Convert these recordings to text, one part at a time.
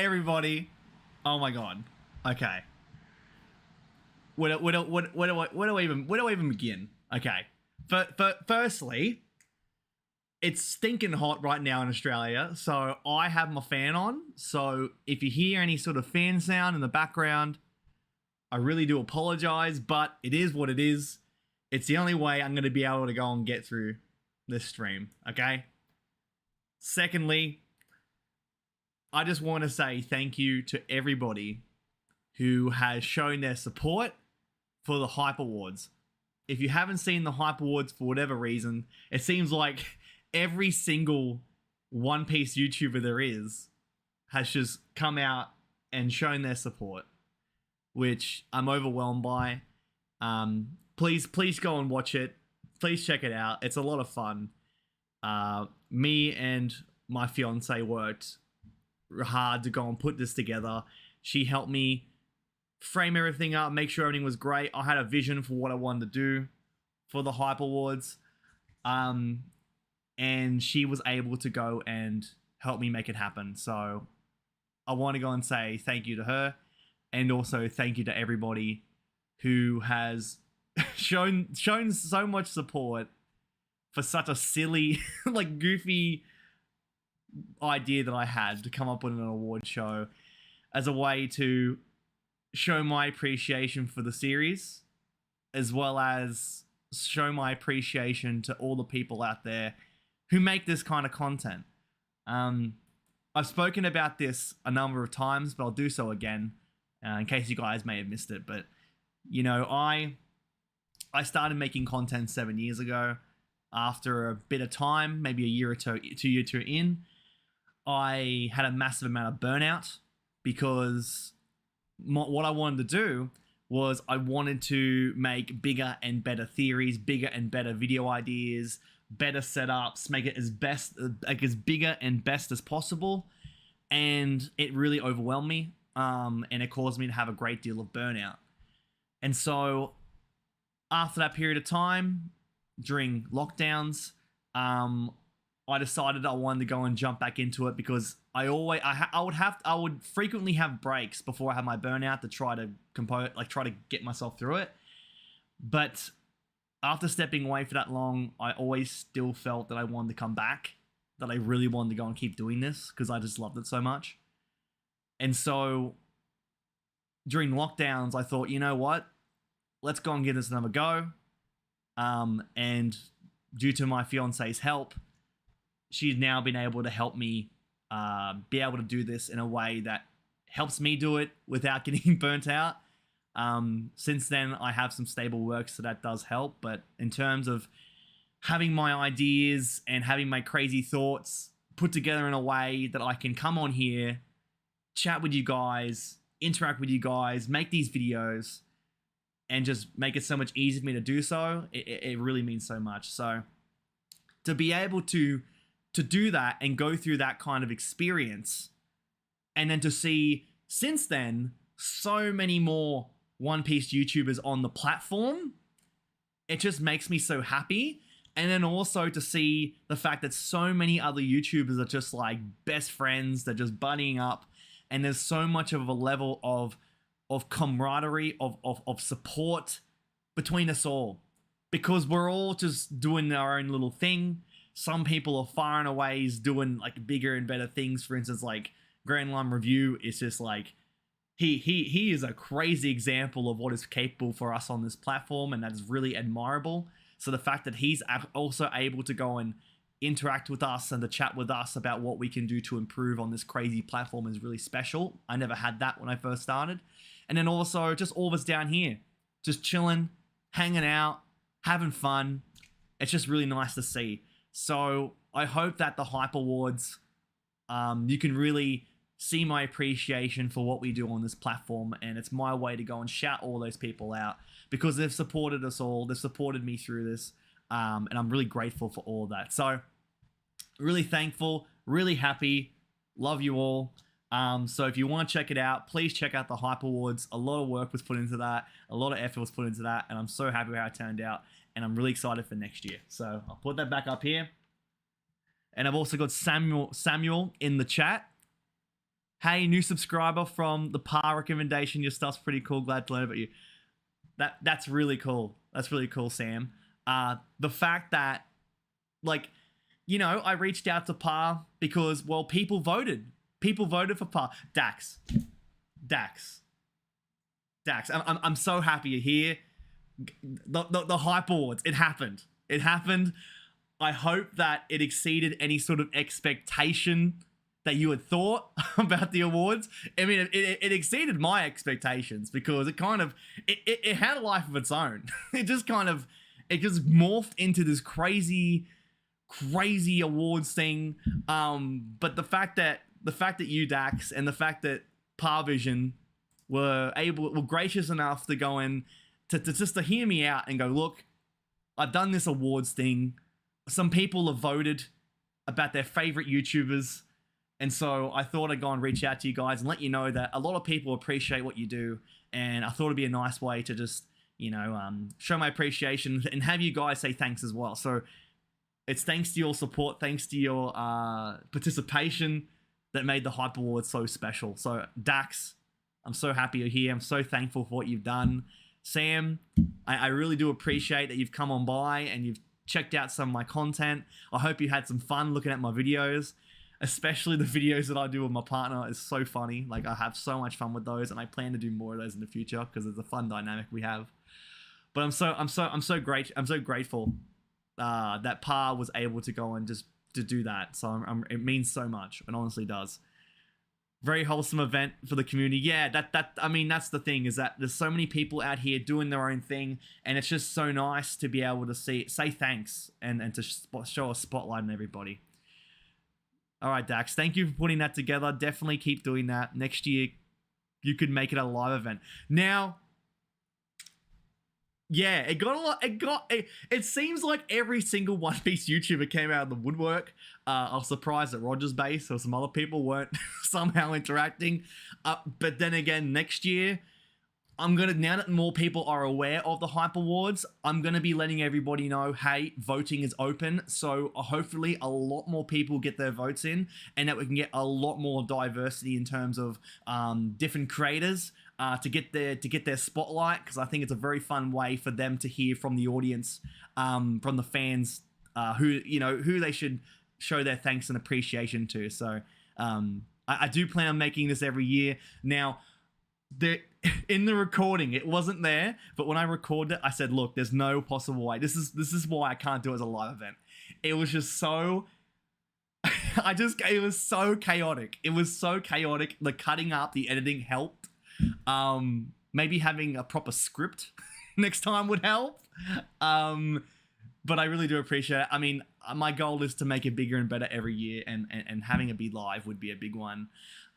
Everybody. Oh my god. Okay. Where do I even begin? Okay. Firstly, it's stinking hot right now in Australia, so I have my fan on. So if you hear any sort of fan sound in the background, I really do apologize, but it is what it is. It's the only way I'm going to be able to go and get through this stream, okay? Secondly, I just want to say thank you to everybody who has shown their support for the Hype Awards. If you haven't seen the Hype Awards for whatever reason, it seems like every single One Piece YouTuber there is has just come out and shown their support, which I'm overwhelmed by. Please go and watch it. Please check it out. It's a lot of fun. Me and my fiance worked hard to go and put this together. She helped me frame everything up, make sure everything was great. I had a vision for what I wanted to do for the Hype Awards. And she was able to go and help me make it happen. So I want to go and say thank you to her, and also thank you to everybody who has shown so much support for such a silly, like goofy idea that I had to come up with an award show as a way to show my appreciation for the series, as well as show my appreciation to all the people out there who make this kind of content. I've spoken about this a number of times, but I'll do so again in case you guys may have missed it. But, you know, I started making content 7 years ago. After a bit of time, maybe a year or two in, I had a massive amount of burnout because what I wanted to do was I wanted to make bigger and better theories, bigger and better video ideas, better setups, make it as bigger and best as possible. And it really overwhelmed me. And it caused me to have a great deal of burnout. And so after that period of time, during lockdowns, I decided I wanted to go and jump back into it because I would frequently have breaks before I had my burnout to try to try to get myself through it. But after stepping away for that long, I always still felt that I wanted to come back, that I really wanted to go and keep doing this because I just loved it so much. And so during lockdowns, I thought, you know what? Let's go and give this another go. And due to my fiance's help, she's now been able to help me be able to do this in a way that helps me do it without getting burnt out. Since then, I have some stable work, so that does help. But in terms of having my ideas and having my crazy thoughts put together in a way that I can come on here, chat with you guys, interact with you guys, make these videos, and just make it so much easier for me to do so, it really means so much. So to be able to do that and go through that kind of experience, and then to see since then so many more One Piece YouTubers on the platform, it just makes me so happy. And then also to see the fact that so many other YouTubers are just like best friends, they're just buddying up, and there's so much of a level of camaraderie, of support between us all, because we're all just doing our own little thing. Some people are far and away doing like bigger and better things. For instance, like Grand Line Review is just like, he is a crazy example of what is capable for us on this platform, and that's really admirable. So the fact that he's also able to go and interact with us and to chat with us about what we can do to improve on this crazy platform is really special. I never had that when I first started. And then also just all of us down here, just chilling, hanging out, having fun. It's just really nice to see. So I hope that the Hype Awards, you can really see my appreciation for what we do on this platform, and it's my way to go and shout all those people out because they've supported us all. They've supported me through this, and I'm really grateful for all that. So really thankful, really happy, love you all. So if you want to check it out, please check out the Hype Awards. A lot of work was put into that, a lot of effort was put into that, and I'm so happy how it turned out, and I'm really excited for next year. So I'll put that back up here. And I've also got Samuel in the chat. Hey, new subscriber from the par recommendation. Your stuff's pretty cool. Glad to learn about you. That's really cool. That's really cool, Sam. The fact that, like, you know, I reached out to par because, well, people voted. People voted for par. Dax. I'm so happy you're here. The Hype Awards. It happened. It happened. I hope that it exceeded any sort of expectation that you had thought about the awards. I mean, it exceeded my expectations because it kind of, it had a life of its own. It just morphed into this crazy awards thing. But the fact that you, Dax, and the fact that Parvision were gracious enough to go in to just to hear me out and go, look, I've done this awards thing. Some people have voted about their favorite YouTubers. And so I thought I'd go and reach out to you guys and let you know that a lot of people appreciate what you do. And I thought it'd be a nice way to just, you know, show my appreciation and have you guys say thanks as well. So it's thanks to your support, thanks to your participation that made the Hype Awards so special. So Dax, I'm so happy you're here. I'm so thankful for what you've done. Sam, I really do appreciate that you've come on by and you've checked out some of my content. I hope you had some fun looking at my videos. Especially the videos that I do with my partner is so funny. Like, I have so much fun with those, and I plan to do more of those in the future because it's a fun dynamic we have. But I'm so grateful that Par was able to go and just to do that. So it means so much. It honestly does. Very wholesome event for the community. Yeah, I mean, that's the thing, is that there's so many people out here doing their own thing, and it's just so nice to be able to say thanks and to show a spotlight on everybody. All right, Dax, thank you for putting that together. Definitely keep doing that. Next year, you could make it a live event. Now, yeah, it got a lot. It seems like every single One Piece YouTuber came out of the woodwork. I was surprised at Roger's base or some other people weren't somehow interacting. But then again, next year, now that more people are aware of the Hype Awards, I'm gonna be letting everybody know, hey, voting is open. So hopefully a lot more people get their votes in, and that we can get a lot more diversity in terms of different creators to get their spotlight. Because I think it's a very fun way for them to hear from the audience, from the fans, who they should show their thanks and appreciation to. So I do plan on making this every year now. In the recording, it wasn't there, but when I recorded it, I said, look, there's no possible way. This is why I can't do it as a live event. It was just so it was so chaotic. It was so chaotic. The cutting up, the editing helped. Maybe having a proper script next time would help. But I really do appreciate it. I mean, my goal is to make it bigger and better every year, and having it be live would be a big one.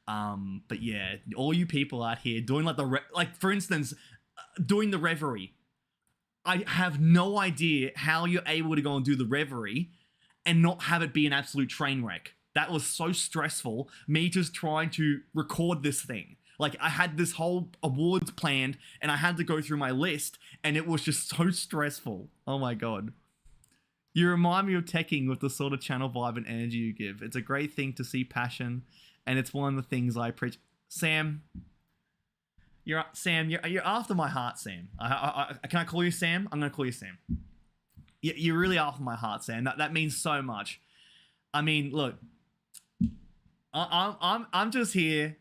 But yeah, all you people out here doing for instance, doing the Reverie. I have no idea how you're able to go and do the Reverie and not have it be an absolute train wreck. That was so stressful, me just trying to record this thing. Like, I had this whole awards planned and I had to go through my list and it was just so stressful. Oh my God. You remind me of teching with the sort of channel vibe and energy you give. It's a great thing to see passion. And it's one of the things I preach. Sam, you're after my heart, Sam. Can I call you Sam? I'm gonna call you Sam. You're really after my heart, Sam. That means so much. I mean, look, I'm just here,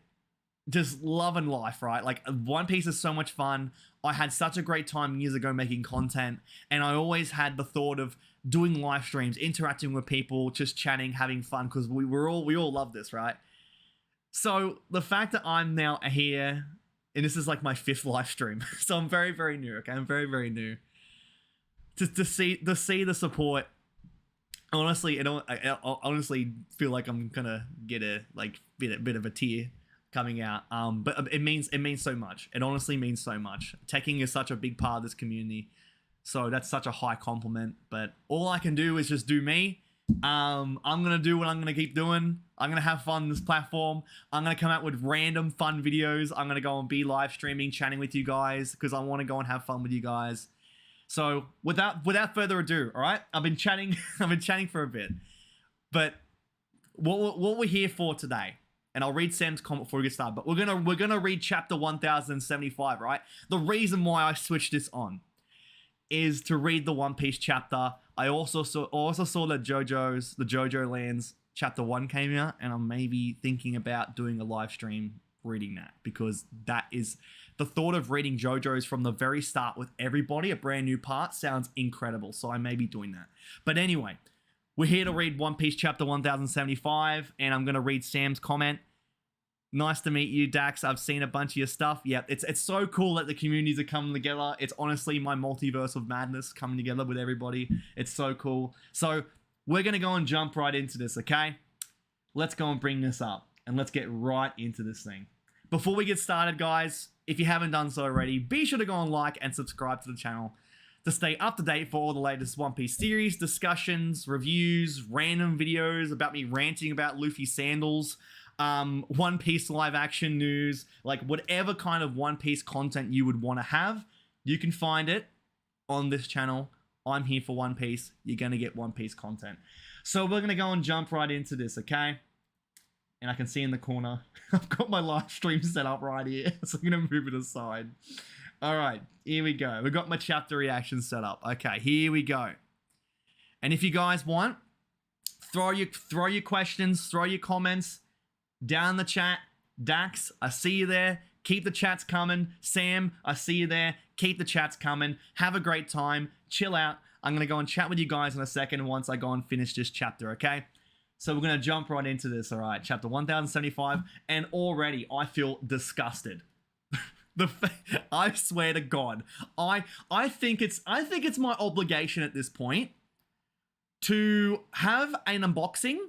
just loving life, right? Like, One Piece is so much fun. I had such a great time years ago making content, and I always had the thought of doing live streams, interacting with people, just chatting, having fun, because we all love this, right? So the fact that I'm now here, and this is like my 5th live stream, so I'm very, very new. Okay, I'm very, very new. To see the support, honestly, I honestly feel like I'm gonna get a bit of a tear coming out. But it means so much. It honestly means so much. Teching is such a big part of this community, so that's such a high compliment. But all I can do is just do me. I'm gonna do what I'm gonna keep doing. I'm gonna have fun on this platform. I'm gonna come out with random fun videos. I'm gonna go and be live streaming, chatting with you guys, because I want to go and have fun with you guys. So without further ado, all right, I've been chatting for a bit, but what we're here for today, and I'll read Sam's comment before we get started, but we're gonna read chapter 1075, right? The reason why I switched this on is to read the One Piece chapter. I also saw that the JoJo Lands chapter 1 came out, and I'm maybe thinking about doing a live stream reading that, because that is the thought of reading JoJo's from the very start with everybody, a brand new part, sounds incredible. So I may be doing that. But anyway, we're here to read One Piece chapter 1075, and I'm gonna read Sam's comment. Nice to meet you, Dax. I've seen a bunch of your stuff. Yeah, it's so cool that the communities are coming together. It's honestly my multiverse of madness coming together with everybody. It's so cool. So we're going to go and jump right into this, okay? Let's go and bring this up, and let's get right into this thing. Before we get started, guys, if you haven't done so already, be sure to go and like and subscribe to the channel to stay up to date for all the latest One Piece series, discussions, reviews, random videos about me ranting about Luffy sandals, One Piece live action news, like whatever kind of One Piece content you would want to have, you can find it on this channel. I'm here for One Piece. You're going to get One Piece content. So we're going to go and jump right into this, okay? And I can see in the corner, I've got my live stream set up right here, so I'm going to move it aside. All right, here we go. We've got my chapter reaction set up. Okay, here we go. And if you guys want, throw your questions, throw your comments down the chat. Dax, I see you there. Keep the chats coming. Sam, I see you there. Keep the chats coming. Have a great time. Chill out. I'm going to go and chat with you guys in a second once I go and finish this chapter, okay? So we're going to jump right into this, all right? Chapter 1075, and already I feel disgusted. I swear to God, I think it's my obligation at this point to have an unboxing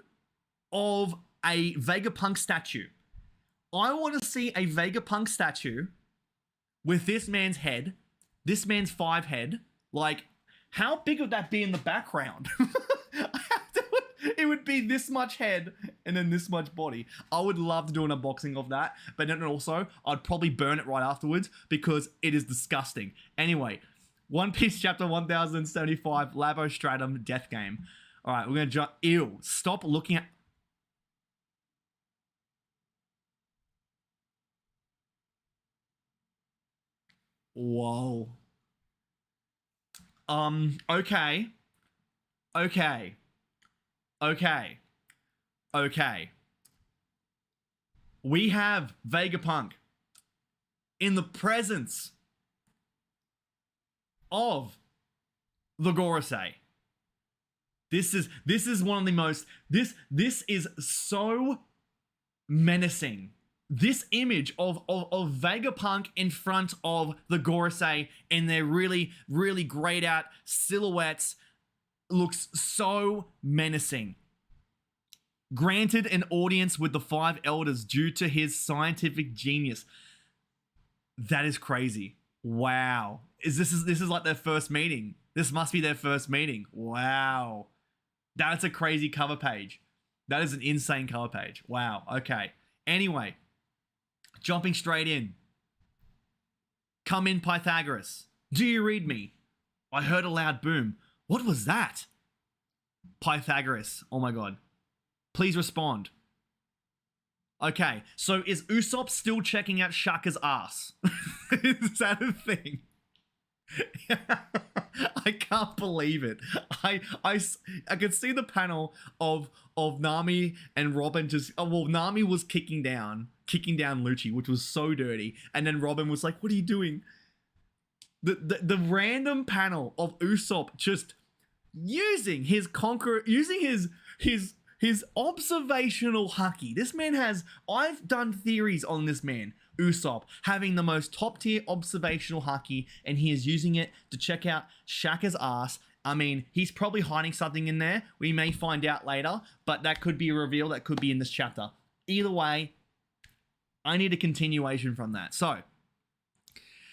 of a Vegapunk statue. I want to see a Vegapunk statue with this man's head, this man's 5 head. Like, how big would that be in the background? It would be this much head and then this much body. I would love to do an unboxing of that, but then also I'd probably burn it right afterwards because it is disgusting. Anyway, One Piece chapter 1075, Labo-Stratum death game. All right, we're going to jump. Ew, stop looking at... Whoa. Okay. We have Vegapunk in the presence of the Gorosei. This is one of the most, this is so menacing. This image of Vegapunk in front of the Gorosei in their really, really grayed out silhouettes looks so menacing. Granted an audience with the 5 elders due to his scientific genius. That is crazy. Wow. This is like their first meeting. This must be their first meeting. Wow. That's a crazy cover page. That is an insane cover page. Wow. Okay. Anyway, jumping straight in. Come in, Pythagoras. Do you read me? I heard a loud boom. What was that? Pythagoras. Oh my God. Please respond. Okay, so is Usopp still checking out Shaka's ass? Is that a thing? I can't believe it. I could see the panel of Nami and Robin just... Oh, well, Nami was kicking down Lucci, which was so dirty. And then Robin was like, what are you doing? The random panel of Usopp just using his his observational haki. This man has... I've done theories on this man, Usopp, having the most top-tier observational haki, and he is using it to check out Shaka's ass. I mean, he's probably hiding something in there. We may find out later, but that could be a reveal. That could be in this chapter. Either way, I need a continuation from that. So,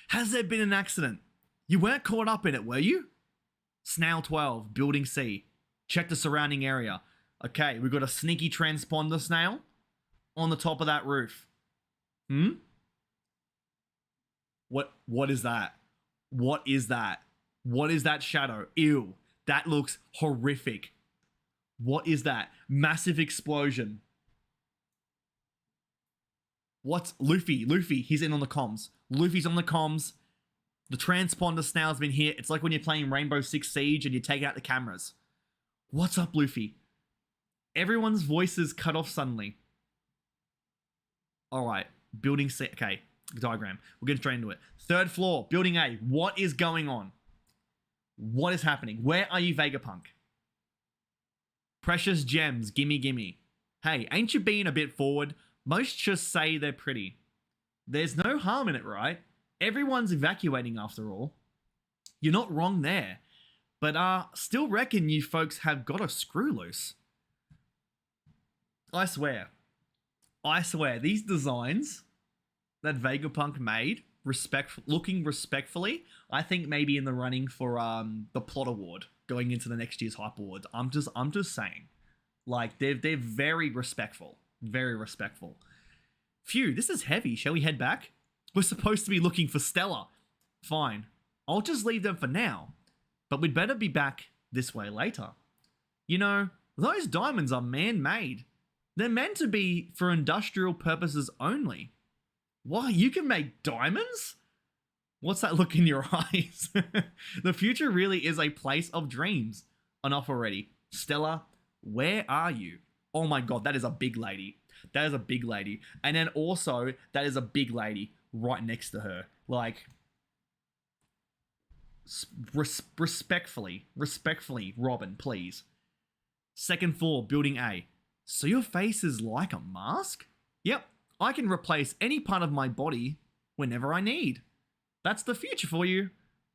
has there been an accident? You weren't caught up in it, were you? Snail 12, Building C. Check the surrounding area. Okay, we've got a sneaky transponder snail on the top of that roof. What is that? What is that? What is that shadow? Ew, that looks horrific. What is that? Massive explosion. What's Luffy? Luffy, he's in on the comms. Luffy's on the comms. The transponder snail's been hit. It's like when you're playing Rainbow Six Siege and you take out the cameras. What's up, Luffy? Everyone's voices cut off suddenly. All right, building C. Okay, diagram. We'll get straight into it. 3rd floor, building A. What is going on? What is happening? Where are you, Vegapunk? Precious gems, gimme, gimme. Hey, ain't you being a bit forward? Most just say they're pretty. There's no harm in it, right? Everyone's evacuating after all. You're not wrong there. But still reckon you folks have got a screw loose. I swear, these designs that Vegapunk made, looking respectfully, I think maybe in the running for the plot award going into the next year's Hype Awards. I'm just saying, like they're very respectful, very respectful. Phew, this is heavy. Shall we head back? We're supposed to be looking for Stella. Fine, I'll just leave them for now. But we'd better be back this way later. You know, those diamonds are man-made. They're meant to be for industrial purposes only. Why, you can make diamonds? What's that look in your eyes? The future really is a place of dreams. Enough already. Stella, where are you? Oh my god, that is a big lady. That is a big lady. And then also, that is a big lady right next to her. Like, respectfully, Robin, please. 2nd floor, building A. So your face is like a mask? Yep, I can replace any part of my body whenever I need. That's the future for you.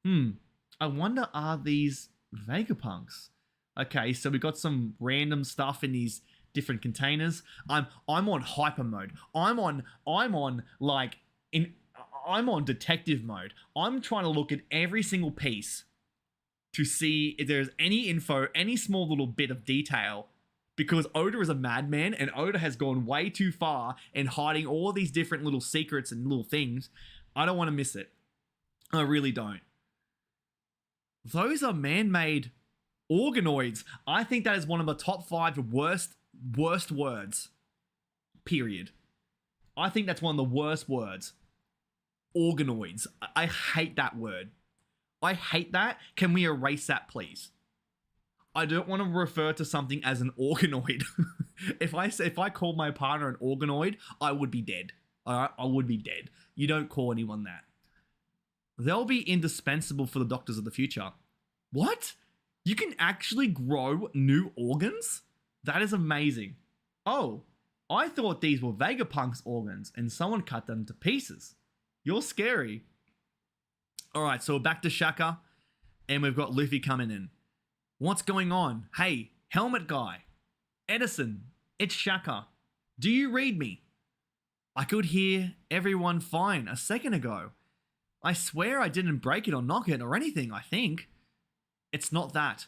I wonder, are these Vegapunks? Okay, so we got some random stuff in these different containers. I'm on hyper mode. I'm on detective mode. I'm trying to look at every single piece to see if there's any info, any small little bit of detail, because Oda is a madman and Oda has gone way too far in hiding all these different little secrets and little things. I don't want to miss it. I really don't. Those are man-made organoids. I think that is one of the top 5 worst words. Period. I think that's one of the worst words. Organoids. I hate that word. I hate that. Can we erase that, please? I don't want to refer to something as an organoid. If I called my partner an organoid, I would be dead. I would be dead. You don't call anyone that. They'll be indispensable for the doctors of the future. What? You can actually grow new organs? That is amazing. Oh, I thought these were Vegapunk's organs and someone cut them to pieces. You're scary. All right, so we're back to Shaka and we've got Luffy coming in. What's going on? Hey, helmet guy. Edison, it's Shaka. Do you read me? I could hear everyone fine a second ago. I swear I didn't break it or knock it or anything, I think. It's not that.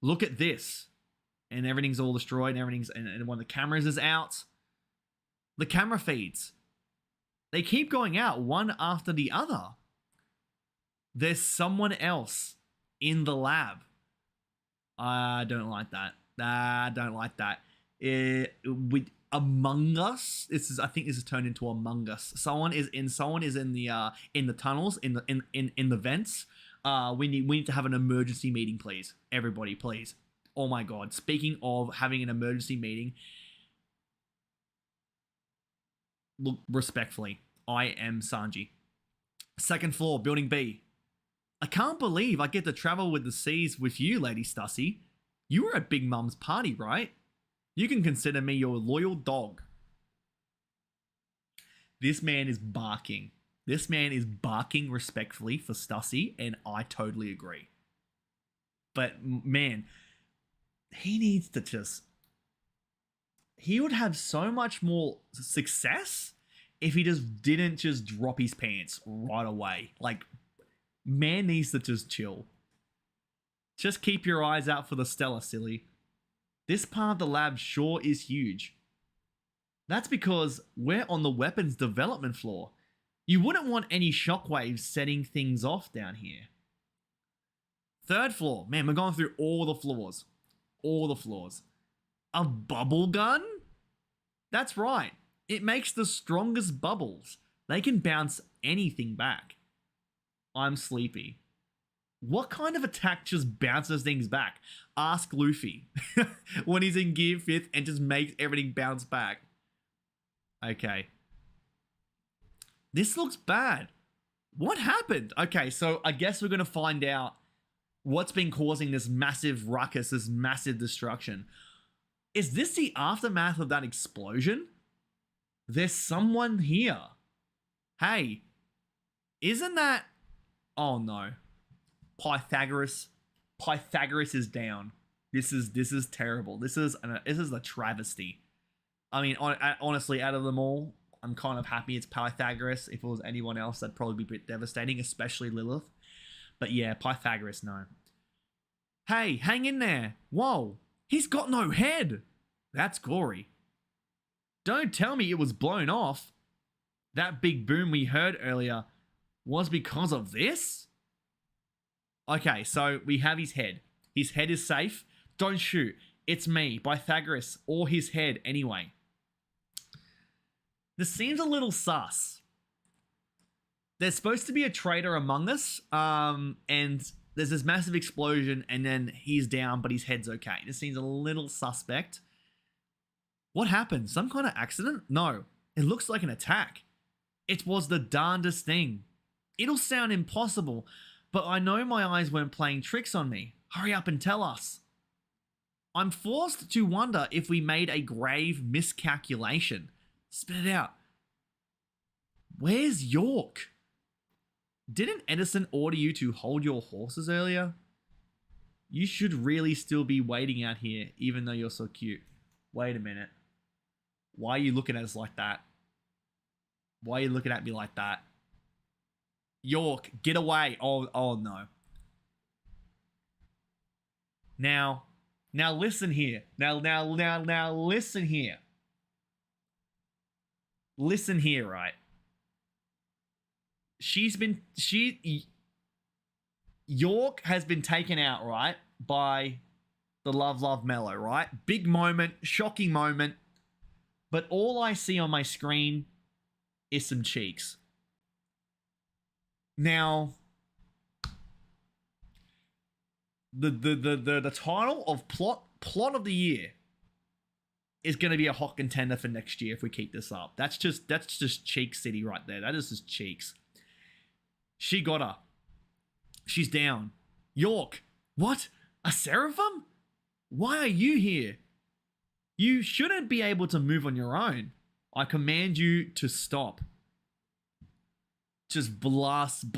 Look at this. And everything's all destroyed and one of the cameras is out. The camera feeds. They keep going out one after the other. There's someone else in the lab. I don't like that. I don't like that. With Among Us, I think this is turned into Among Us. Someone is in the tunnels, in the vents. We need to have an emergency meeting, please. Everybody, please. Oh my god. Speaking of having an emergency meeting, look, respectfully, I am Sanji. 2nd floor, building B. I can't believe I get to travel with the seas with you, Lady Stussy. You were at Big Mum's party, right? You can consider me your loyal dog. This man is barking. This man is barking respectfully for Stussy, and I totally agree. But, man, he needs to just... He would have so much more success if he just didn't just drop his pants right away. Like, man needs to just chill. Just keep your eyes out for the Stella, silly. This part of the lab sure is huge. That's because we're on the weapons development floor. You wouldn't want any shockwaves setting things off down here. 3rd floor. Man, we're going through all the floors. All the floors. A bubble gun? That's right. It makes the strongest bubbles. They can bounce anything back. I'm sleepy. What kind of attack just bounces things back? Ask Luffy when he's in Gear 5th and just makes everything bounce back. Okay. This looks bad. What happened? Okay, so I guess we're going to find out what's been causing this massive ruckus, this massive destruction. Is this the aftermath of that explosion? There's someone here. Hey, isn't that... Oh no. Pythagoras is down. This is terrible. This is a travesty. I mean, honestly, out of them all, I'm kind of happy it's Pythagoras. If it was anyone else, that'd probably be a bit devastating, especially Lilith. But yeah, Pythagoras, no. Hey, hang in there. Whoa, he's got no head. That's gory. Don't tell me it was blown off. That big boom we heard earlier was because of this? Okay, so we have his head. His head is safe. Don't shoot. It's me, Pythagoras, or his head anyway. This seems a little sus. There's supposed to be a traitor among us, and there's this massive explosion, and then he's down, but his head's okay. This seems a little suspect. What happened? Some kind of accident? No, it looks like an attack. It was the darndest thing. It'll sound impossible, but I know my eyes weren't playing tricks on me. Hurry up and tell us. I'm forced to wonder if we made a grave miscalculation. Spit it out. Where's York? Didn't Edison order you to hold your horses earlier? You should really still be waiting out here, even though you're so cute. Wait a minute. Why are you looking at us like that? Why are you looking at me like that? York, get away. Oh no. Now listen here. Now listen here. Listen here, right? York has been taken out, right, by the Love Mellow, right? Big moment, shocking moment. But all I see on my screen is some cheeks. Now, the title of plot of the year is going to be a hot contender for next year if we keep this up. That's just Cheek City right there. That is just cheeks. She got her. She's down. York, what? A seraphim? Why are you here? You shouldn't be able to move on your own. I command you to stop. Just blast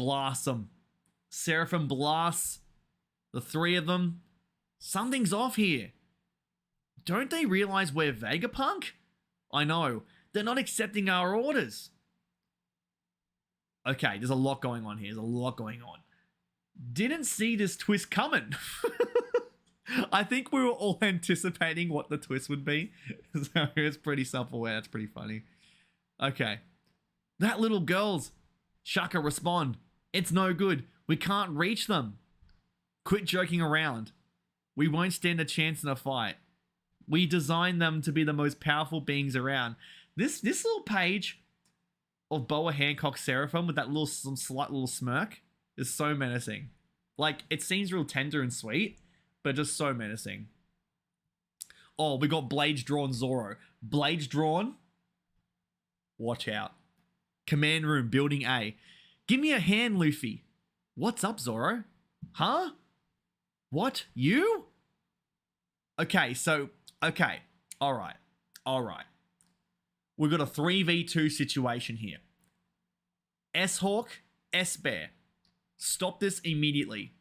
them. Seraphim blasts. The three of them. Something's off here. Don't they realize we're Vegapunk? I know. They're not accepting our orders. Okay, there's a lot going on here. There's a lot going on. Didn't see this twist coming. I think we were all anticipating what the twist would be. So it's pretty self-aware. That's pretty funny. Okay. That little girl's... Shaka, respond. It's no good. We can't reach them. Quit joking around. We won't stand a chance in a fight. We designed them to be the most powerful beings around. This little page of Boa Hancock Seraphim with that some slight little smirk is so menacing. Like, it seems real tender and sweet, but just so menacing. Oh, we got Blades Drawn Zoro. Blades Drawn? Watch out. Command room, building A. Give me a hand, Luffy. What's up, Zoro? Huh? What? You? Okay, so... Okay. Alright. We've got a 3v2 situation here. S-Hawk, S-Bear. Stop this immediately.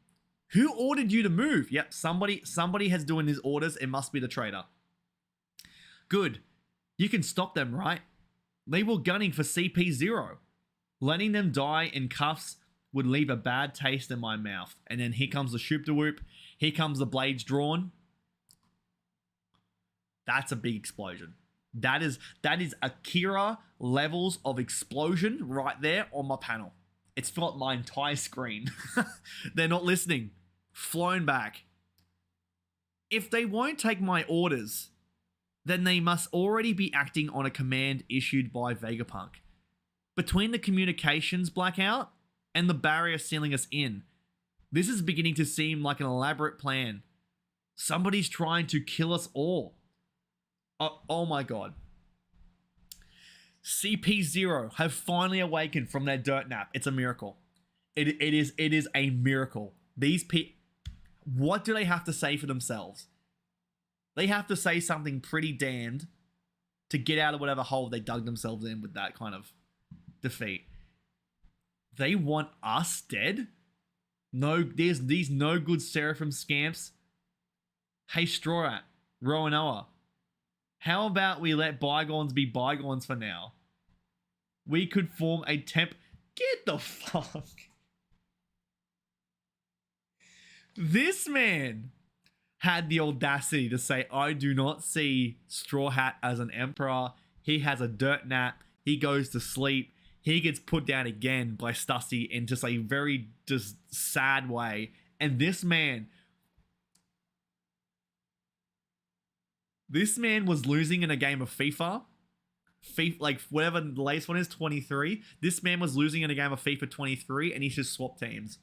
Who ordered you to move? Yep, somebody has doing his orders. It must be the traitor. Good. You can stop them, right? They were gunning for CP0. Letting them die in cuffs would leave a bad taste in my mouth. And then here comes the shoop-de-whoop. Here comes the Blades Drawn. That's a big explosion. That is Akira levels of explosion right there on my panel. It's filled my entire screen. They're not listening. Flown back. If they won't take my orders, then they must already be acting on a command issued by Vegapunk. Between the communications blackout and the barrier sealing us in, this is beginning to seem like an elaborate plan. Somebody's trying to kill us all. Oh my god. CP0 have finally awakened from their dirt nap. It's a miracle. It is a miracle. These people, what do they have to say for themselves? They have to say something pretty damned to get out of whatever hole they dug themselves in with that kind of defeat. They want us dead? No, there's these no good Seraphim scamps. Hey Straw Hat, Roanoa, how about we let bygones be bygones for now? We could form a temp... Get the fuck... This man had the audacity to say, I do not see Straw Hat as an emperor. He has a dirt nap. He goes to sleep. He gets put down again by Stussy in just a very just sad way. And this man was losing in a game of FIFA, like whatever the latest one is, 23. This man was losing in a game of FIFA 23 and he's just swapped teams.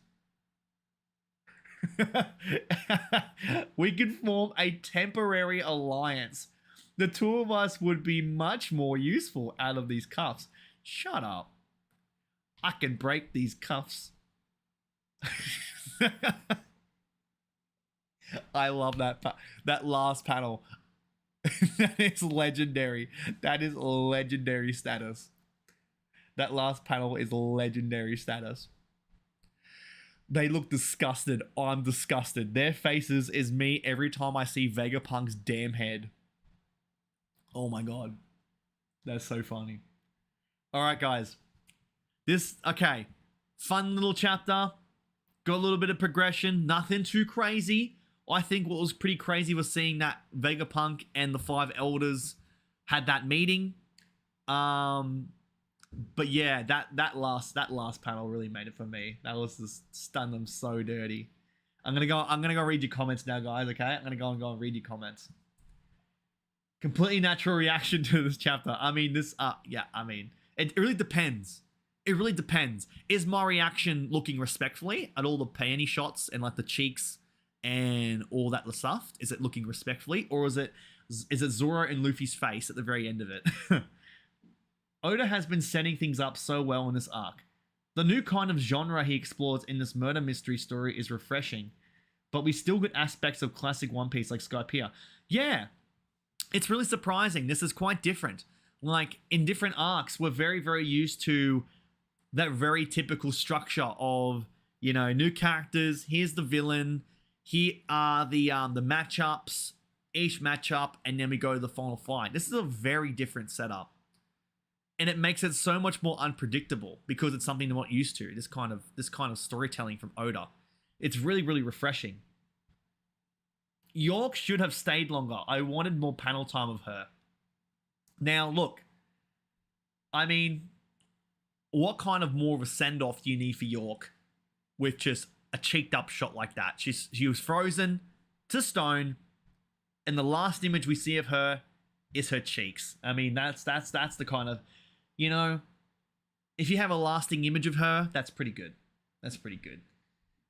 We could form a temporary alliance. The two of us would be much more useful out of these cuffs. Shut up. I can break these cuffs. I love that last panel. That is legendary. That is legendary status. That last panel is legendary status. They look disgusted. I'm disgusted. Their faces is me every time I see Vegapunk's damn head. Oh my god. That's so funny. Alright guys. Okay. Fun little chapter. Got a little bit of progression. Nothing too crazy. I think what was pretty crazy was seeing that Vegapunk and the 5 elders had that meeting. But yeah, that last panel really made it for me. That was just stunned them so dirty. I'm gonna go read your comments now, guys. Okay, I'm gonna go and read your comments. Completely natural reaction to this chapter. I mean, it really depends. It really depends. Is my reaction looking respectfully at all the peony shots and like the cheeks and all that stuff? Is it looking respectfully, or is it Zoro and Luffy's face at the very end of it? Oda has been setting things up so well in this arc. The new kind of genre he explores in this murder mystery story is refreshing, but we still get aspects of classic One Piece like Skypiea. Yeah, it's really surprising. This is quite different. Like, in different arcs, we're very, very used to that very typical structure of, you know, new characters, here's the villain, here are the matchups, each matchup, and then we go to the final fight. This is a very different setup. And it makes it so much more unpredictable because it's something they're not used to. This kind of storytelling from Oda. It's really, really refreshing. York should have stayed longer. I wanted more panel time of her. Now, look. I mean, what kind of more of a send-off do you need for York with just a cheeked up shot like that? She was frozen to stone, and the last image we see of her is her cheeks. I mean, that's the kind of, you know, if you have a lasting image of her, that's pretty good. That's pretty good.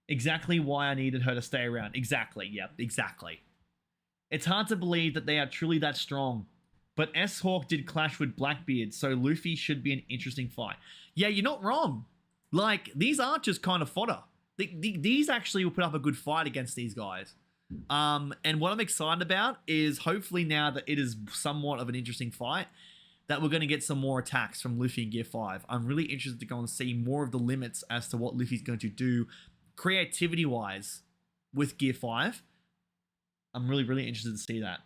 Exactly why I needed her to stay around. Exactly. Yep, exactly. It's hard to believe that they are truly that strong. But S-Hawk did clash with Blackbeard, so Luffy should be an interesting fight. Yeah, you're not wrong. Like, these aren't just kind of fodder. These actually will put up a good fight against these guys. And what I'm excited about is hopefully now that it is somewhat of an interesting fight, that we're going to get some more attacks from Luffy in Gear 5. I'm really interested to go and see more of the limits as to what Luffy's going to do creativity-wise with Gear 5. I'm really, really interested to see that.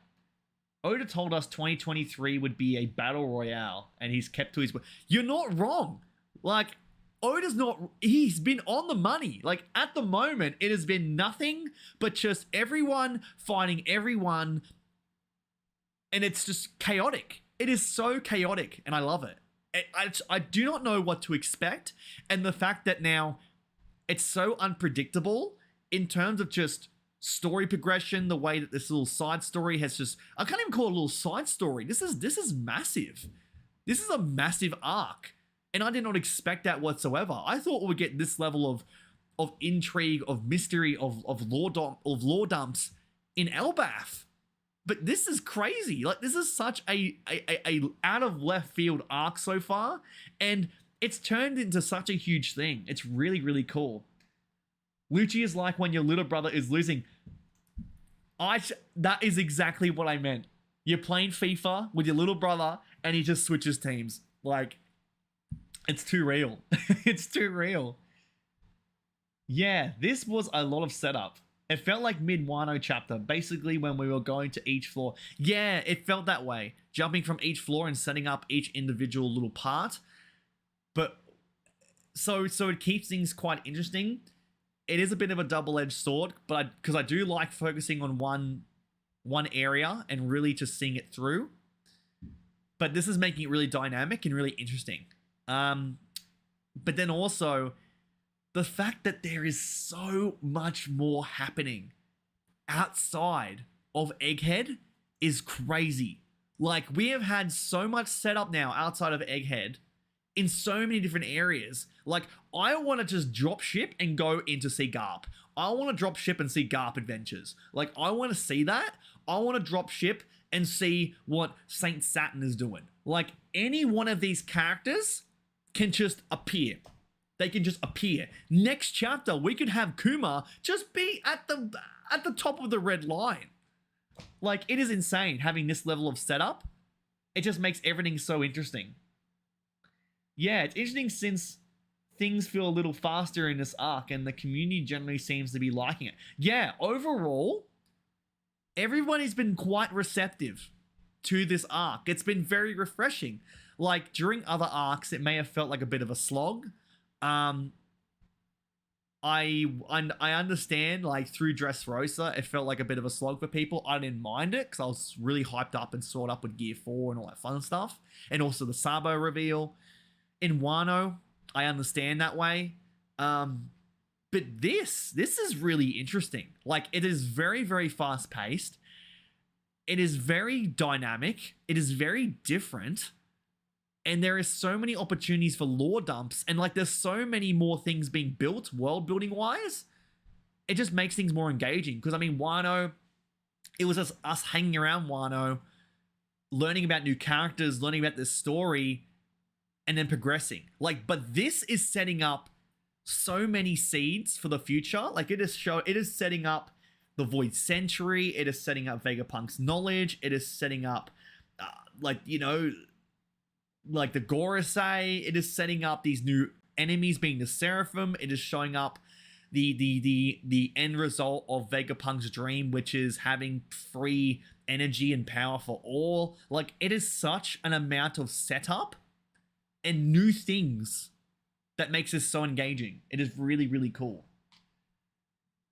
Oda told us 2023 would be a battle royale, and he's kept to his word. You're not wrong. Like, Oda's not... He's been on the money. Like, at the moment, it has been nothing but just everyone fighting everyone, and it's just chaotic. It is so chaotic, and I love it. I do not know what to expect, and the fact that now it's so unpredictable in terms of just story progression, the way that this little side story has just, I can't even call it a little side story. This is massive. This is a massive arc. And I did not expect that whatsoever. I thought we would get this level of intrigue, of mystery, of lore dumps in Elbath. But this is crazy. Like, this is such a out of left field arc so far, and it's turned into such a huge thing. It's really, really cool. Lucci is like when your little brother is losing. That is exactly what I meant. You're playing FIFA with your little brother, and he just switches teams. Like, it's too real. It's too real. Yeah, this was a lot of setup. It felt like mid-Wano chapter, basically when we were going to each floor. Yeah, it felt that way. Jumping from each floor and setting up each individual little part. But, so it keeps things quite interesting. It is a bit of a double-edged sword, but because I do like focusing on one area and really just seeing it through. But this is making it really dynamic and really interesting. But then also, the fact that there is so much more happening outside of Egghead is crazy. Like, we have had so much setup now outside of Egghead in so many different areas. Like, I want to just drop ship and go in to see Garp. I want to drop ship and see Garp Adventures. Like, I want to see that. I want to drop ship and see what Saint Saturn is doing. Like, any one of these characters can just appear. They can just appear. Next chapter, we could have Kuma just be at the top of the red line. Like, it is insane having this level of setup. It just makes everything so interesting. Yeah, it's interesting since things feel a little faster in this arc and the community generally seems to be liking it. Yeah, overall, everybody's been quite receptive to this arc. It's been very refreshing. Like, during other arcs, it may have felt like a bit of a slog. I understand, like, through Dressrosa, it felt like a bit of a slog for people. I didn't mind it because I was really hyped up and sought up with Gear 4 and all that fun stuff. And also the Sabo reveal. In Wano, I understand that way. But this is really interesting. Like, it is very, very fast paced. It is very dynamic. It is very different. And there is so many opportunities for lore dumps. And, like, there's so many more things being built, world building wise. It just makes things more engaging. Because, I mean, Wano, it was just us hanging around Wano, learning about new characters, learning about this story, and then progressing. Like, but this is setting up so many seeds for the future. Like, it is setting up the Void Century. It is setting up Vegapunk's knowledge. It is setting up, like, you know, like the Gorosei. It is setting up these new enemies being the Seraphim. It is showing up the end result of Vegapunk's dream, which is having free energy and power for all. Like, it is such an amount of setup and new things that makes this so engaging. It is really, really cool.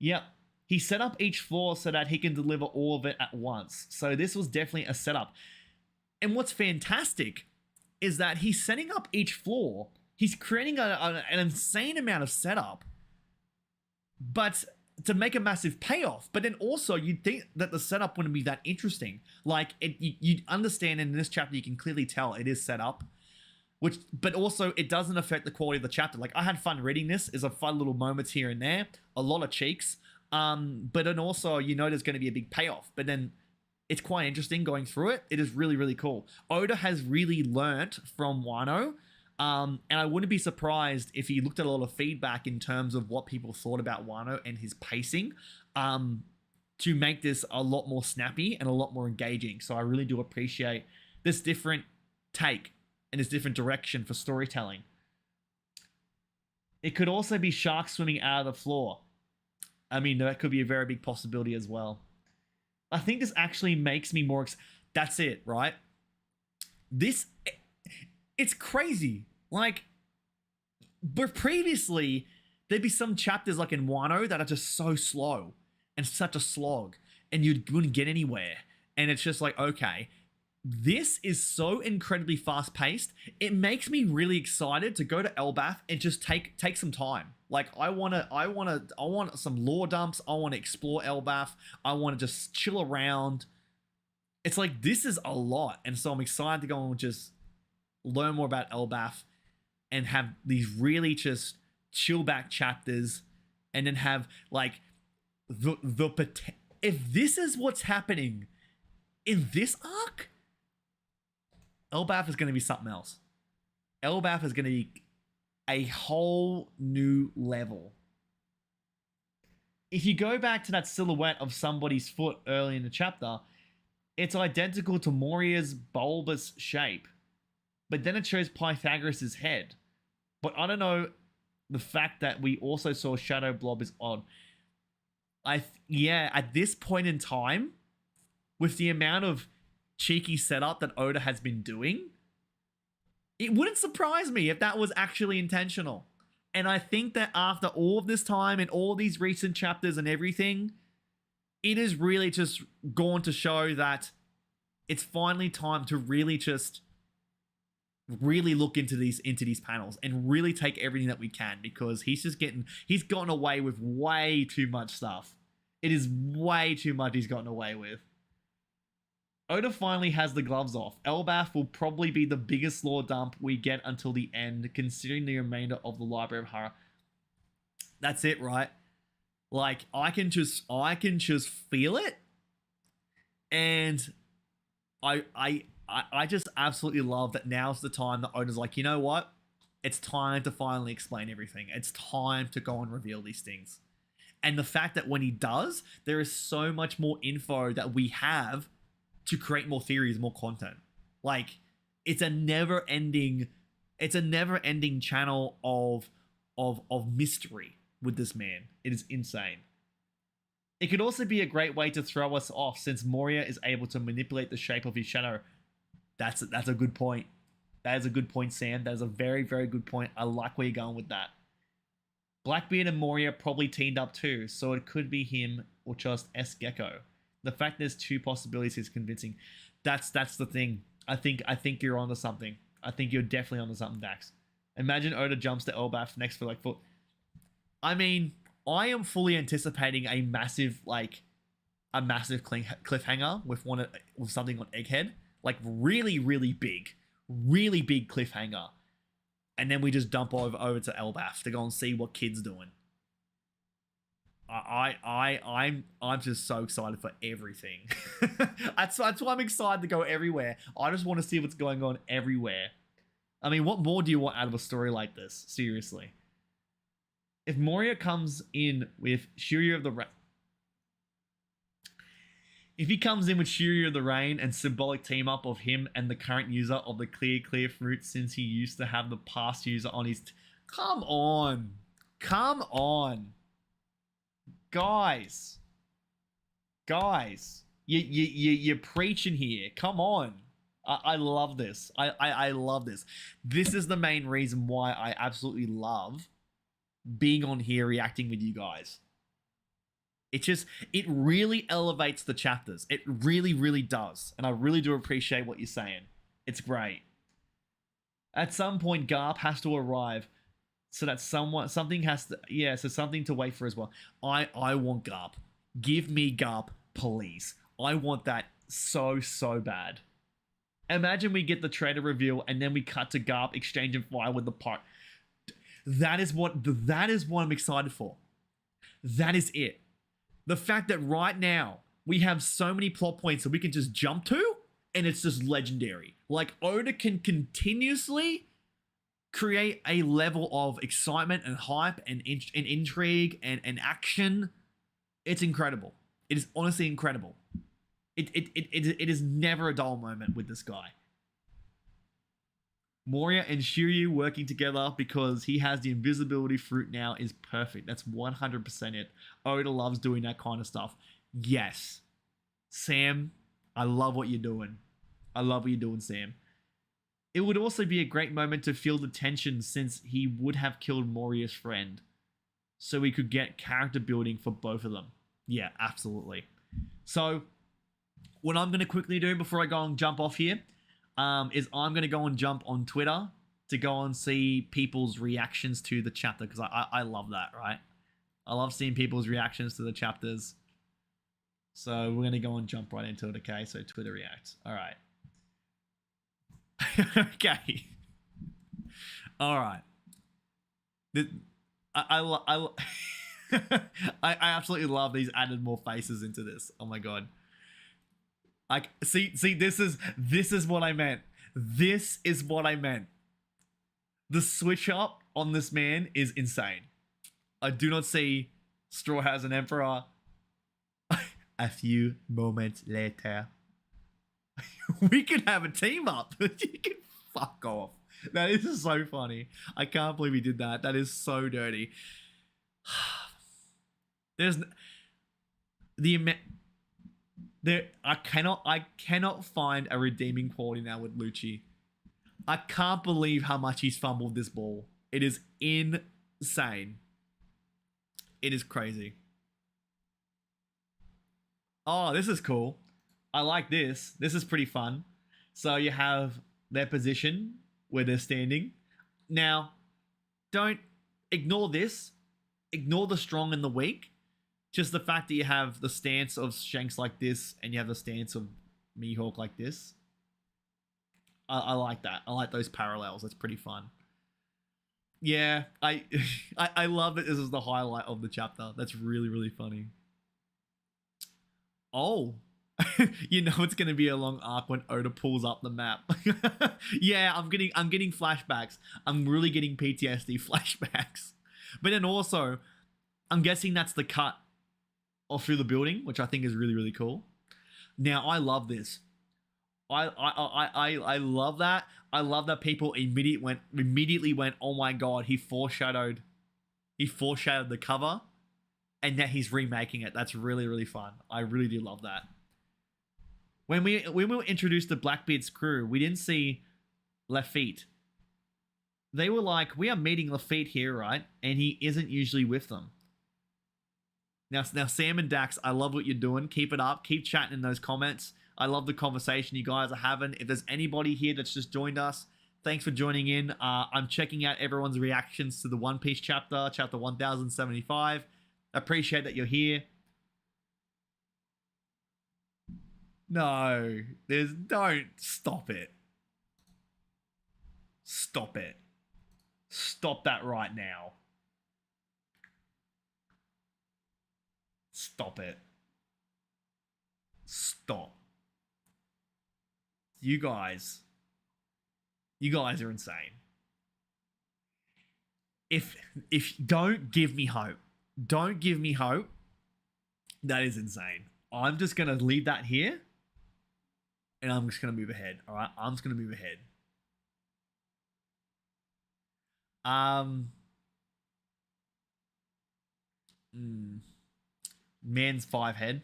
Yep. He set up each floor so that he can deliver all of it at once. So this was definitely a setup. And what's fantastic is that he's setting up each floor. He's creating an insane amount of setup, but to make a massive payoff. But then also, you'd think that the setup wouldn't be that interesting. Like, you'd understand in this chapter, you can clearly tell it is set up. But also, it doesn't affect the quality of the chapter. Like, I had fun reading this. There's a fun little moments here and there. A lot of cheeks. But then also, you know there's going to be a big payoff. But then it's quite interesting going through it. It is really, really cool. Oda has really learnt from Wano. And I wouldn't be surprised if he looked at a lot of feedback in terms of what people thought about Wano and his pacing to make this a lot more snappy and a lot more engaging. So I really do appreciate this different take and this different direction for storytelling. It could also be sharks swimming out of the floor. I mean, that could be a very big possibility as well. I think this actually makes me more... That's it, right? It's crazy. Like, but previously, there'd be some chapters like in Wano that are just so slow and such a slog, and you wouldn't get anywhere. And it's just like, okay. this is so incredibly fast paced. It makes me really excited to go to Elbath and just take some time. Like I want some lore dumps. I want to explore Elbath. I want to just chill around. It's like this is a lot, and so I'm excited to go and just learn more about Elbath and have these really just chill back chapters, and then have like if this is what's happening in this arc, Elbath is going to be something else. Elbath is going to be a whole new level. If you go back to that silhouette of somebody's foot early in the chapter, it's identical to Moria's bulbous shape, but then it shows Pythagoras' head. But I don't know, the fact that we also saw Shadow Blob is odd. Yeah, at this point in time, with the amount of cheeky setup that Oda has been doing, it wouldn't surprise me if that was actually intentional. And I think that after all of this time and all these recent chapters and everything, it is really just gone to show that it's finally time to really just really look into these panels and really take everything that we can, because he's gotten away with way too much stuff. It is way too much he's gotten away with. Oda finally has the gloves off. Elbath will probably be the biggest lore dump we get until the end, considering the remainder of the Library of Horror. That's it, right? Like, I can just feel it. And I just absolutely love that now's the time that Oda's like, you know what? It's time to finally explain everything. It's time to go and reveal these things. And the fact that when he does, there is so much more info that we have to create more theories, more content. Like, it's a never-ending channel of mystery with this man. It is insane. It could also be a great way to throw us off, since Moria is able to manipulate the shape of his shadow. That's a good point. That is a good point, Sam. That is a very, very good point. I like where you're going with that. Blackbeard and Moria probably teamed up too, so it could be him or just S. Gecko. The fact there's two possibilities is convincing. That's the thing. I think you're onto something. I think you're definitely onto something, Dax. Imagine Oda jumps to Elbath next for like foot. I mean, I am fully anticipating a massive cliffhanger with something on Egghead, like really big cliffhanger, and then we just dump over to Elbath to go and see what Kid's doing. I'm just so excited for everything. That's why I'm excited to go everywhere. I just want to see what's going on everywhere. I mean, what more do you want out of a story like this? Seriously. If Moria comes in with Shiryu of the Rain, if he comes in with Shiryu of the Rain and symbolic team up of him and the current user of the clear fruit, since he used to have the past user on his... Come on. Guys, you're preaching here. Come on. I love this. I love this. This is the main reason why I absolutely love being on here reacting with you guys. It really elevates the chapters. It really does. And I really do appreciate what you're saying. It's great. At some point, Garp has to arrive, so that something has to, yeah, so something to wait for as well. I want Garp. Give me Garp, please. I want that so bad. Imagine we get the trailer reveal and then we cut to Garp exchanging fire with the part. That is what I'm excited for. That is it. The fact that right now we have so many plot points that we can just jump to, and it's just legendary. Like, Oda can continuously create a level of excitement and hype and intrigue and action. It's incredible. It is honestly incredible. It is never a dull moment with this guy. Moria and Shiryu working together because he has the invisibility fruit now is perfect. That's 100% it. Oda loves doing that kind of stuff. Yes. Sam, I love what you're doing. I love what you're doing, Sam. It would also be a great moment to feel the tension, since he would have killed Moria's friend, so we could get character building for both of them. Yeah, absolutely. So what I'm going to quickly do before I go and jump off here is I'm going to go and jump on Twitter to go and see people's reactions to the chapter, because I love that, right? I love seeing people's reactions to the chapters. So we're going to go and jump right into it, okay? So Twitter reacts. All right. Okay. All right. I absolutely love these added more faces into this. Oh my god. I see this is what I meant. This is what I meant. The switch up on this man is insane. I do not see Straw Hat an Emperor. A few moments later. We could have a team up. You can fuck off. That is so funny. I can't believe he did that. That is so dirty. There's I cannot find a redeeming quality now with Lucci. I can't believe how much he's fumbled this ball. It is insane. It is crazy. Oh, this is cool. I like this. This is pretty fun. So you have their position where they're standing. Now, don't ignore this. Ignore the strong and the weak. Just the fact that you have the stance of Shanks like this and you have the stance of Mihawk like this. I like that. I like those parallels. That's pretty fun. Yeah, I love that this is the highlight of the chapter. That's really, really funny. Oh, you know it's gonna be a long arc when Oda pulls up the map. Yeah, I'm getting flashbacks. I'm really getting PTSD flashbacks. But then also, I'm guessing that's the cut off through the building, which I think is really, really cool. Now, I love this. I love that. I love that people immediately went, oh my god, he foreshadowed the cover, and that he's remaking it. That's really, really fun. I really do love that. When we were introduced to Blackbeard's crew, we didn't see Lafitte. They were like, we are meeting Lafitte here, right? And he isn't usually with them. Now Sam and Dax, I love what you're doing. Keep it up. Keep chatting in those comments. I love the conversation you guys are having. If there's anybody here that's just joined us, thanks for joining in. I'm checking out everyone's reactions to the One Piece chapter 1075. Appreciate that you're here. No, don't stop it. Stop it. Stop that right now. Stop it. Stop. You guys are insane. If don't give me hope. Don't give me hope. That is insane. I'm just going to leave that here. And I'm just going to move ahead. All right. I'm just going to move ahead. Man's 5 head.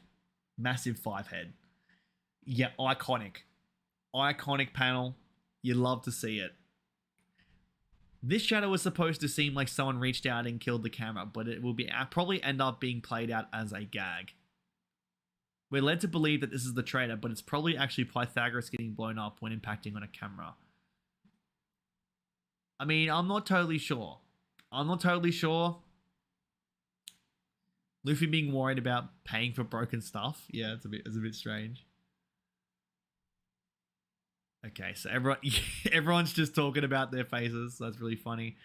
Massive 5 head. Yeah. Iconic panel. You love to see it. This shadow was supposed to seem like someone reached out and killed the camera, but it will probably end up being played out as a gag. We're led to believe that this is the traitor, but it's probably actually Pythagoras getting blown up when impacting on a camera. I mean, I'm not totally sure. Luffy being worried about paying for broken stuff. Yeah, it's a bit strange. Okay, so everyone's just talking about their faces. So that's really funny.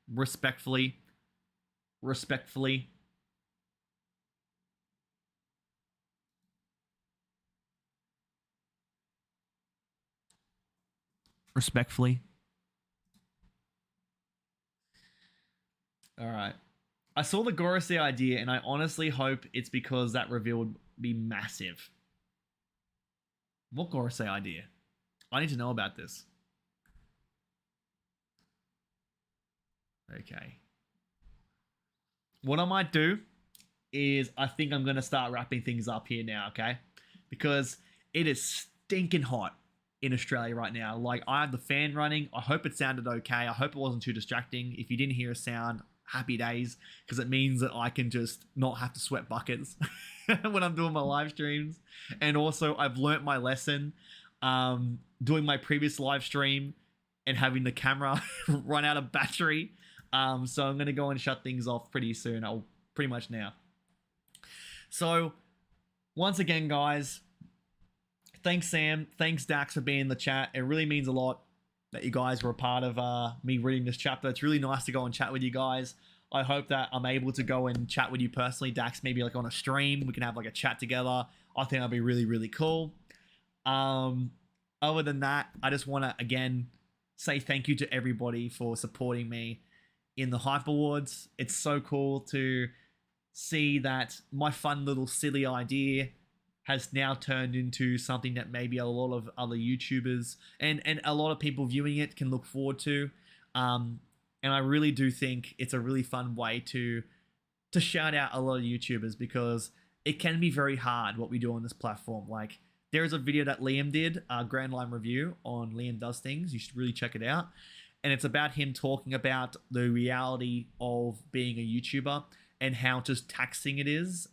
Respectfully. All right. I saw the Gorosei idea, and I honestly hope it's because that reveal would be massive. What Gorosei idea? I need to know about this. Okay. What I might do is I think I'm going to start wrapping things up here now, okay? Because it is stinking hot in Australia right now. Like, I have the fan running. I hope it sounded okay. I hope it wasn't too distracting. If you didn't hear a sound, happy days because it means that I can just not have to sweat buckets when I'm doing my live streams. And also I've learnt my lesson doing my previous live stream and having the camera run out of battery. So I'm going to go and shut things off pretty soon. I'll pretty much now. So once again, guys, thanks Sam, thanks Dax for being in the chat. It really means a lot that you guys were a part of me reading this chapter. It's really nice to go and chat with you guys. I hope that I'm able to go and chat with you personally, Dax, maybe like on a stream. We can have like a chat together. I think that'd be really, really cool. Other than that, I just want to, again, say thank you to everybody for supporting me in the Hype Awards. It's so cool to see that my fun little silly idea has now turned into something that maybe a lot of other YouTubers and a lot of people viewing it can look forward to. And I really do think it's a really fun way to shout out a lot of YouTubers, because it can be very hard what we do on this platform. Like, there is a video that Liam did, a Grand Line review on Liam Does Things. You should really check it out. And it's about him talking about the reality of being a YouTuber and how just taxing it is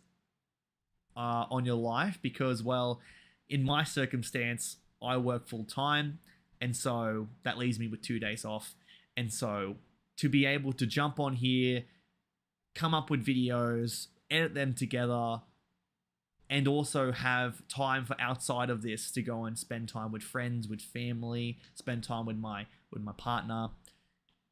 on your life. Because, well, in my circumstance, I work full time, and so that leaves me with 2 days off. And so to be able to jump on here, come up with videos, edit them together, and also have time for outside of this to go and spend time with friends, with family, spend time with my partner.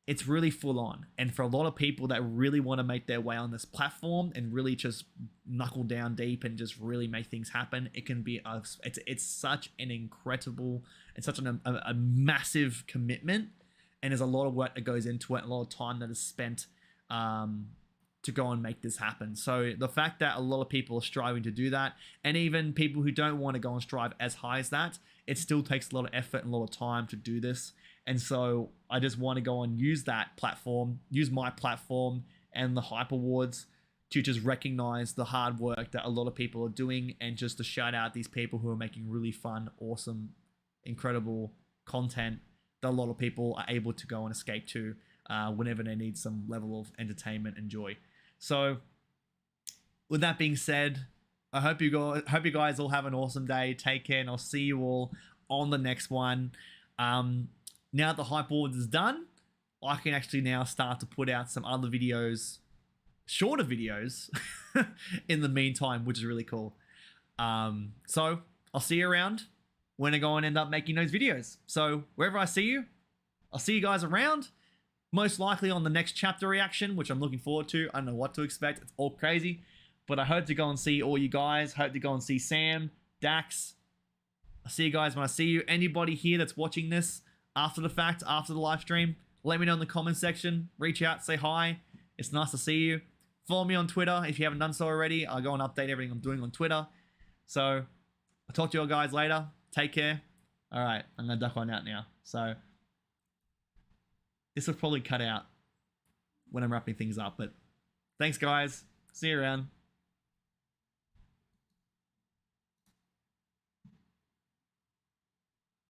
It's really full on. And for a lot of people that really want to make their way on this platform and really just knuckle down deep and just really make things happen, it can be it's such an incredible and such a massive commitment. And there's a lot of work that goes into it, a lot of time that is spent to go and make this happen. So the fact that a lot of people are striving to do that, and even people who don't want to go and strive as high as that, it still takes a lot of effort and a lot of time to do this. And so I just want to go and use that platform, use my platform and the Hype Awards to just recognize the hard work that a lot of people are doing, and just to shout out these people who are making really fun, awesome, incredible content that a lot of people are able to go and escape to whenever they need some level of entertainment and joy. So with that being said, I hope you guys all have an awesome day. Take care, and I'll see you all on the next one. Now that the Hype Awards is done, I can actually now start to put out some other videos, shorter videos, in the meantime, which is really cool. So I'll see you around when I go and end up making those videos. So wherever I see you, I'll see you guys around. Most likely on the next chapter reaction, which I'm looking forward to. I don't know what to expect. It's all crazy. But I hope to go and see all you guys. Hope to go and see Sam, Dax. I'll see you guys when I see you. Anybody here that's watching this after the fact, after the live stream, let me know in the comment section. Reach out, say hi. It's nice to see you. Follow me on Twitter if you haven't done so already. I'll go and update everything I'm doing on Twitter. So I'll talk to you all guys later. Take care. All right, I'm going to duck on out now. So this will probably cut out when I'm wrapping things up. But thanks, guys. See you around.